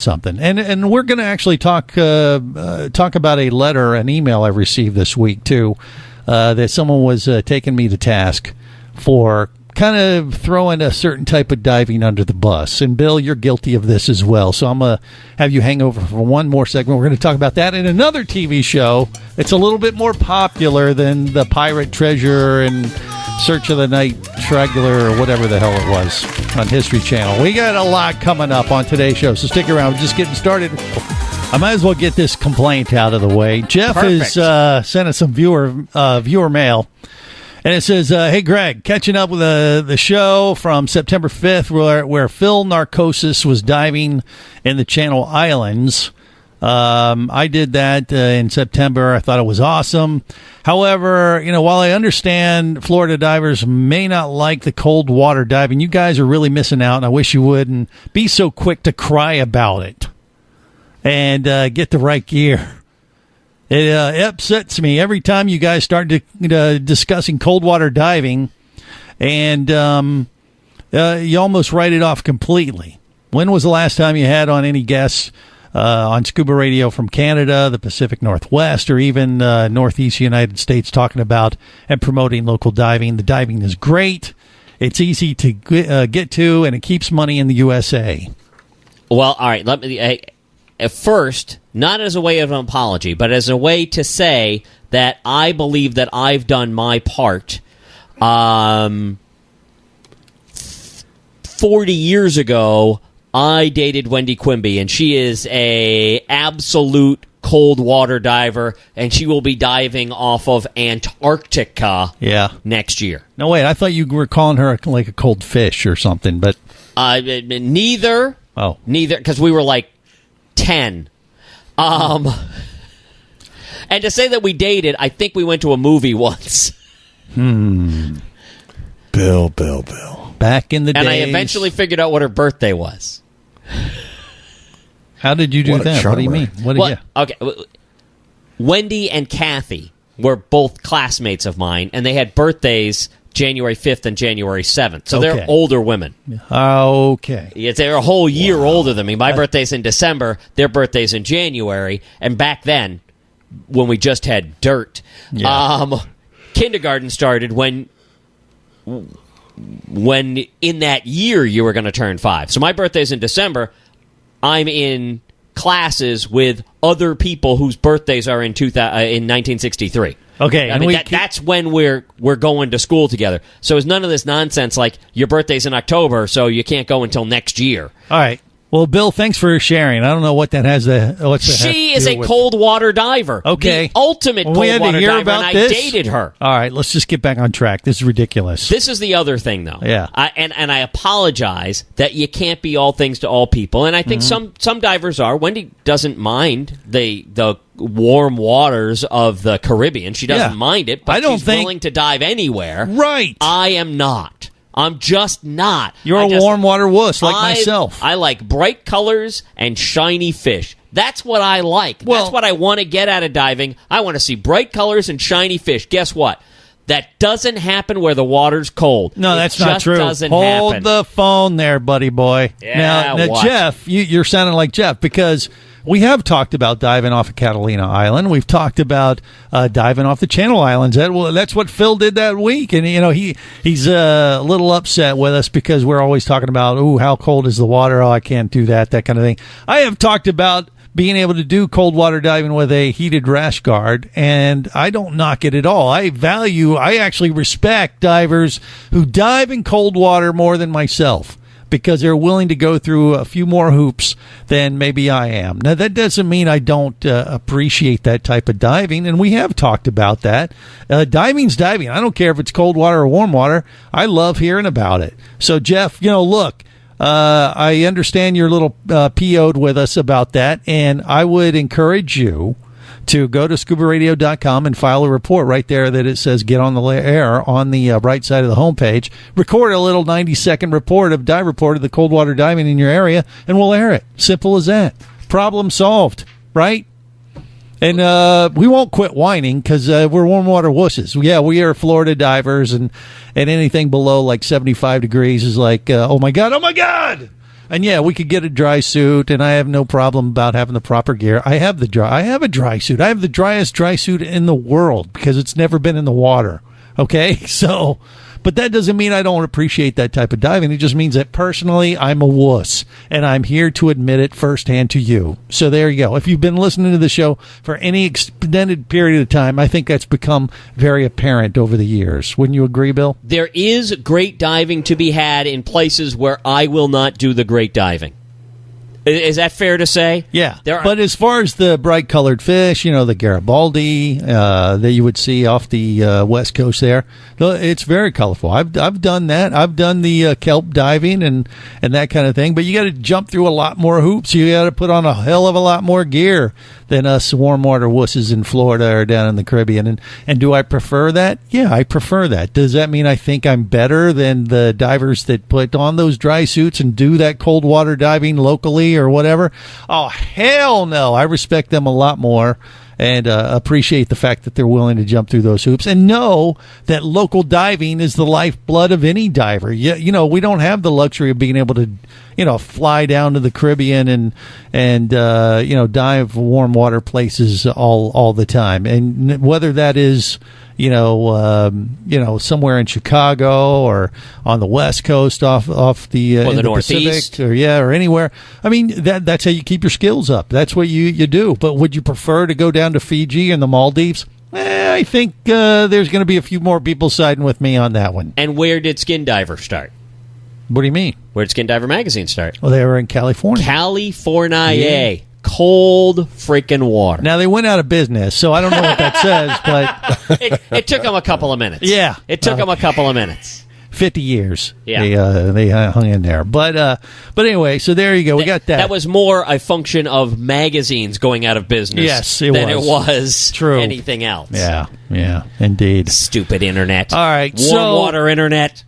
something. And we're going to actually talk about an email I received this week, too, that someone was taking me to task for kind of throwing a certain type of diving under the bus. And, Bill, you're guilty of this as well. So I'm going to have you hang over for one more segment. We're going to talk about that in another TV show. It's a little bit more popular than the Pirate Treasure and Search of the Night Triangular or whatever the hell it was on History Channel. We got a lot coming up on today's show, so stick around. We're just getting started. I might as well get this complaint out of the way. Jeff has sent us some viewer mail. And it says, hey, Greg, catching up with the show from September 5th where Phil Narcosis was diving in the Channel Islands. I did that in September. I thought it was awesome. However, while I understand Florida divers may not like the cold water diving, you guys are really missing out, and I wish you wouldn't be so quick to cry about it and get the right gear. It upsets me every time you guys start discussing cold water diving, and you almost write it off completely. When was the last time you had on any guests on Scuba Radio from Canada, the Pacific Northwest, or even Northeast United States talking about and promoting local diving? The diving is great. It's easy to get to, and it keeps money in the USA. Well, all right. Let me... At first, not as a way of an apology, but as a way to say that I believe that I've done my part. 40 years ago, I dated Wendy Quimby, and she is a absolute cold water diver, and she will be diving off of Antarctica next year. No, wait, I thought you were calling her like a cold fish or something, but... Neither. Oh. Neither, because we were like 10. And to say that we dated, I think we went to a movie once. Bill. Back in the days. And I eventually figured out what her birthday was. How did you do that? What do you mean? Okay. Wendy and Kathy were both classmates of mine, and they had birthdays January 5th and January 7th. So they're older women. Okay. Yeah, they're a whole year older than me. My birthday's in December. Their birthday's in January. And back then, when we just had dirt, kindergarten started when in that year you were going to turn 5. So my birthday's in December. I'm in classes with other people whose birthdays are in 1963. Okay, I mean that's when we're going to school together. So it's none of this nonsense like your birthday's in October, so you can't go until next year. All right. Well, Bill, thanks for sharing. I don't know what that has to. She is a cold water diver. Okay, the ultimate cold water diver, and I dated her. All right, let's just get back on track. This is ridiculous. This is the other thing, though. Yeah, and I apologize that you can't be all things to all people, and I think some divers are. Wendy doesn't mind the warm waters of the Caribbean. She doesn't mind it, but she's willing to dive anywhere. Right. I am not. I'm just not. You're a warm water wuss like myself. I like bright colors and shiny fish. That's what I like. That's what I want to get out of diving. I want to see bright colors and shiny fish. Guess what? That doesn't happen where the water's cold. No, that's not true. Hold the phone there, buddy boy. Yeah, now Jeff, you're sounding like Jeff because we have talked about diving off of Catalina Island. We've talked about diving off the Channel Islands. That's what Phil did that week. And, he's a little upset with us because we're always talking about, how cold is the water? Oh, I can't do that kind of thing. I have talked about being able to do cold water diving with a heated rash guard, and I don't knock it at all. I actually respect divers who dive in cold water more than myself, because they're willing to go through a few more hoops than maybe I am. Now, that doesn't mean I don't appreciate that type of diving, and we have talked about that. Diving's diving. I don't care if it's cold water or warm water. I love hearing about it. So, Jeff, look, I understand you're a little PO'd with us about that, and I would encourage you to go to scubaradio.com and file a report right there that it says get on the air on the right side of the homepage. Record a little 90-second dive report of the cold water diving in your area, and we'll air it. Simple as that. Problem solved, right? And we won't quit whining because we're warm water wusses. Yeah, we are Florida divers, and anything below like 75 degrees is like, oh, my God. And yeah, we could get a dry suit, and I have no problem about having the proper gear. I have a dry suit. I have the driest dry suit in the world because it's never been in the water. Okay, so, but that doesn't mean I don't appreciate that type of diving. It just means that personally, I'm a wuss, and I'm here to admit it firsthand to you. So there you go. If you've been listening to the show for any extended period of time, I think that's become very apparent over the years. Wouldn't you agree, Bill? There is great diving to be had in places where I will not do the great diving. Is that fair to say? Yeah. But as far as the bright-colored fish, the Garibaldi that you would see off the west coast there, it's very colorful. I've done that. I've done the kelp diving and that kind of thing. But you got to jump through a lot more hoops. You got to put on a hell of a lot more gear than us warm water wusses in Florida or down in the Caribbean. And do I prefer that? Yeah, I prefer that. Does that mean I think I'm better than the divers that put on those dry suits and do that cold water diving locally or whatever? Oh, hell no. I respect them a lot more and appreciate the fact that they're willing to jump through those hoops and know that local diving is the lifeblood of any diver. We don't have the luxury of being able to, fly down to the Caribbean and dive warm water places all the time. And whether that is somewhere in Chicago or on the West Coast off the or the Northeast or anywhere. I mean, that's how you keep your skills up. That's what you do. But would you prefer to go down to Fiji and the Maldives? I think there's going to be a few more people siding with me on that one. And where did Skin Diver start? What do you mean? Where did Skin Diver Magazine start? Well, they were in California. California. Yeah. Cold freaking water. Now, they went out of business, so I don't know what that says, but... it took them a couple of minutes. Yeah. It took them a couple of minutes. 50 years. Yeah. They hung in there. But anyway, so there you go. We got that. That was more a function of magazines going out of business than it was True. anything else. Yeah, indeed. Stupid internet. All right. Warm water internet.